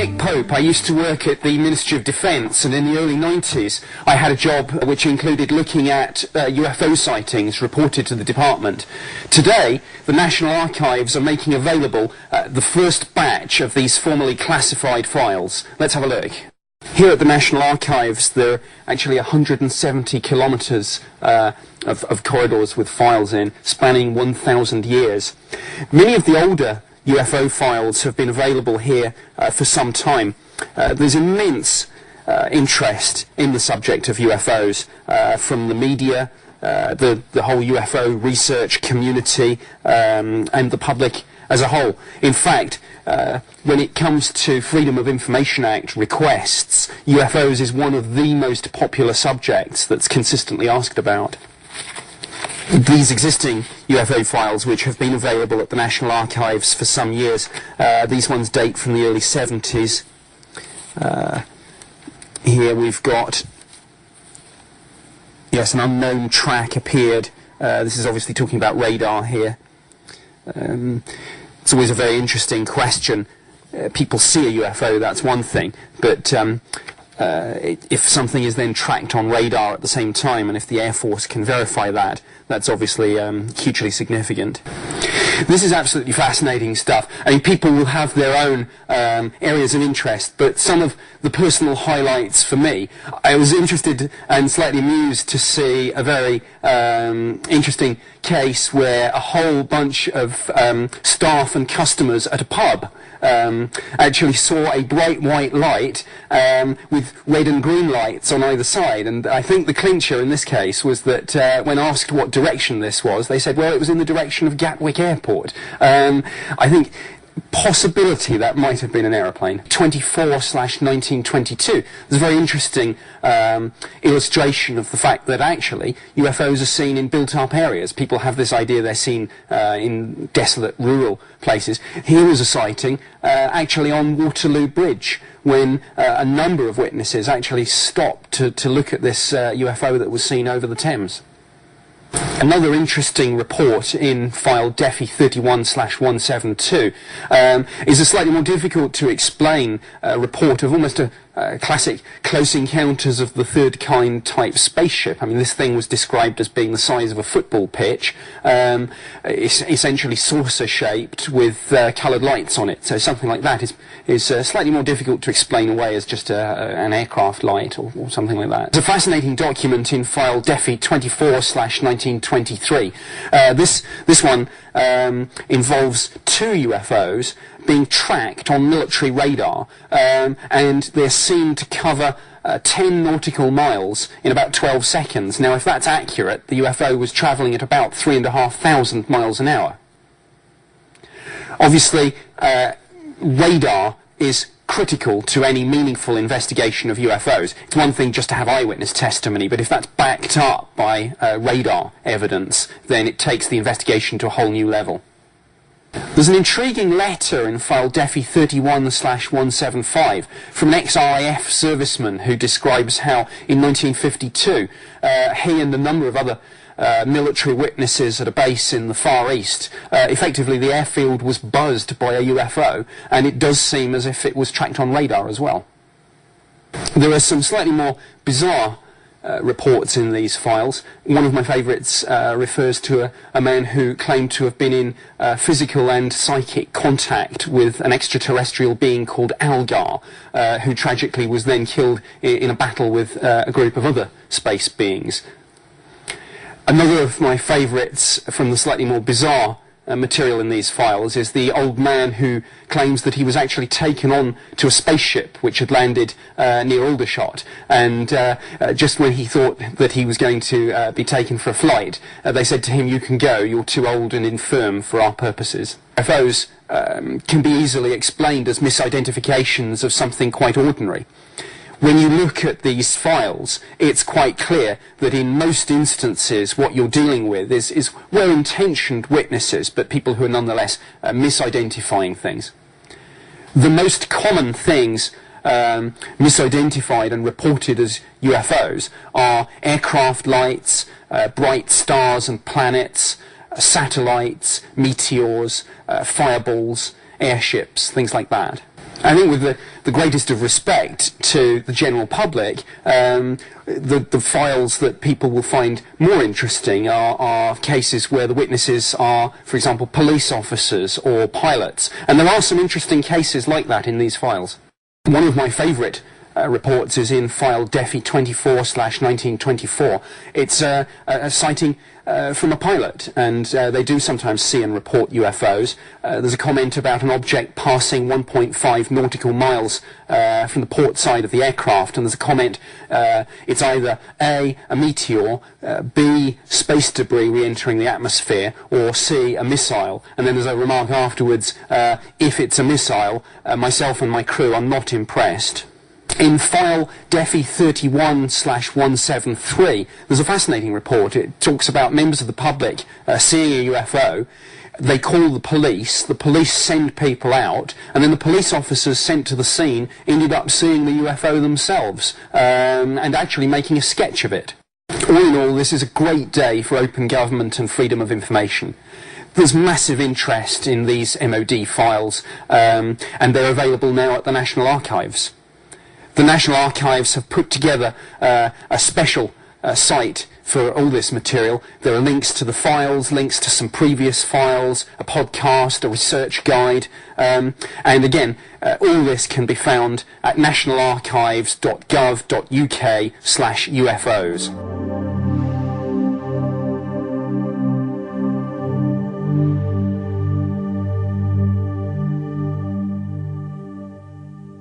Nick Pope. I used to work at the Ministry of Defence, and in the early 90s I had a job which included looking at UFO sightings reported to the department. Today, the National Archives are making available the first batch of these formerly classified files. Let's have a look. Here at the National Archives there are actually 170 kilometres of corridors with files in, spanning 1,000 years. Many of the older UFO files have been available here for some time. There's immense interest in the subject of UFOs from the media, the whole UFO research community, and the public as a whole. In fact, when it comes to Freedom of Information Act requests, UFOs is one of the most popular subjects that's consistently asked about. These existing UFO files, which have been available at the National Archives for some years, these ones date from the early 70s. Here we've got, yes, an unknown track appeared. This is obviously talking about radar here. It's always a very interesting question. People see a UFO, that's one thing, but if something is then tracked on radar at the same time, and if the Air Force can verify that, that's obviously hugely significant. This is absolutely fascinating stuff. I mean, people will have their own areas of interest, but some of the personal highlights for me, I was interested and slightly amused to see a very interesting case where a whole bunch of staff and customers at a pub actually saw a bright white light with red and green lights on either side, and I think the clincher in this case was that when asked what direction this was, they said, well, it was in the direction of Gatwick Airport. I think possibility that might have been an aeroplane. 24/1922. There's a very interesting illustration of the fact that actually UFOs are seen in built-up areas. People have this idea they're seen in desolate rural places. Here was a sighting actually on Waterloo Bridge, when a number of witnesses actually stopped to look at this UFO that was seen over the Thames. Another interesting report in file DEFI 31/172 is a slightly more difficult to explain report of almost a classic Close Encounters of the Third Kind type spaceship. I mean, this thing was described as being the size of a football pitch, essentially saucer-shaped with coloured lights on it. So something like that is slightly more difficult to explain away as just an aircraft light or something like that. There's a fascinating document in file DEFI 24/1923. This one involves two UFOs being tracked on military radar, and they're seen to cover 10 nautical miles in about 12 seconds. Now, if that's accurate, the UFO was travelling at about 3,500 miles an hour. Obviously, radar is critical to any meaningful investigation of UFOs. It's one thing just to have eyewitness testimony, but if that's backed up by radar evidence, then it takes the investigation to a whole new level. There's an intriguing letter in file DEFI 31/175 from an ex-RAF serviceman who describes how in 1952 he and a number of other military witnesses at a base in the Far East, effectively the airfield was buzzed by a UFO, and it does seem as if it was tracked on radar as well. There are some slightly more bizarre reports in these files. One of my favourites refers to a man who claimed to have been in physical and psychic contact with an extraterrestrial being called Algar, who tragically was then killed in a battle with a group of other space beings. Another of my favourites from the slightly more bizarre material in these files is the old man who claims that he was actually taken on to a spaceship which had landed near Aldershot, and just when he thought that he was going to be taken for a flight, they said to him, "You can go, you're too old and infirm for our purposes." UFOs can be easily explained as misidentifications of something quite ordinary. When you look at these files, it's quite clear that in most instances what you're dealing with is well-intentioned witnesses, but people who are nonetheless misidentifying things. The most common things misidentified and reported as UFOs are aircraft lights, bright stars and planets, satellites, meteors, fireballs, airships, things like that. I think with the greatest of respect to the general public, the files that people will find more interesting are cases where the witnesses are, for example, police officers or pilots. And there are some interesting cases like that in these files. One of my favourite reports is in file DEFI 24/1924. It's a sighting from a pilot, and they do sometimes see and report UFOs. There's a comment about an object passing 1.5 nautical miles from the port side of the aircraft, and there's a comment, it's either A, a meteor, B, space debris re-entering the atmosphere, or C, a missile. And then there's a remark afterwards, if it's a missile, myself and my crew are not impressed. In file DEFI 31/173, there's a fascinating report. It talks about members of the public seeing a UFO. They call the police send people out, and then the police officers sent to the scene ended up seeing the UFO themselves, and actually making a sketch of it. All in all, this is a great day for open government and freedom of information. There's massive interest in these MOD files, and they're available now at the National Archives. The National Archives have put together a special site for all this material. There are links to the files, links to some previous files, a podcast, a research guide, and again, all this can be found at nationalarchives.gov.uk/UFOs.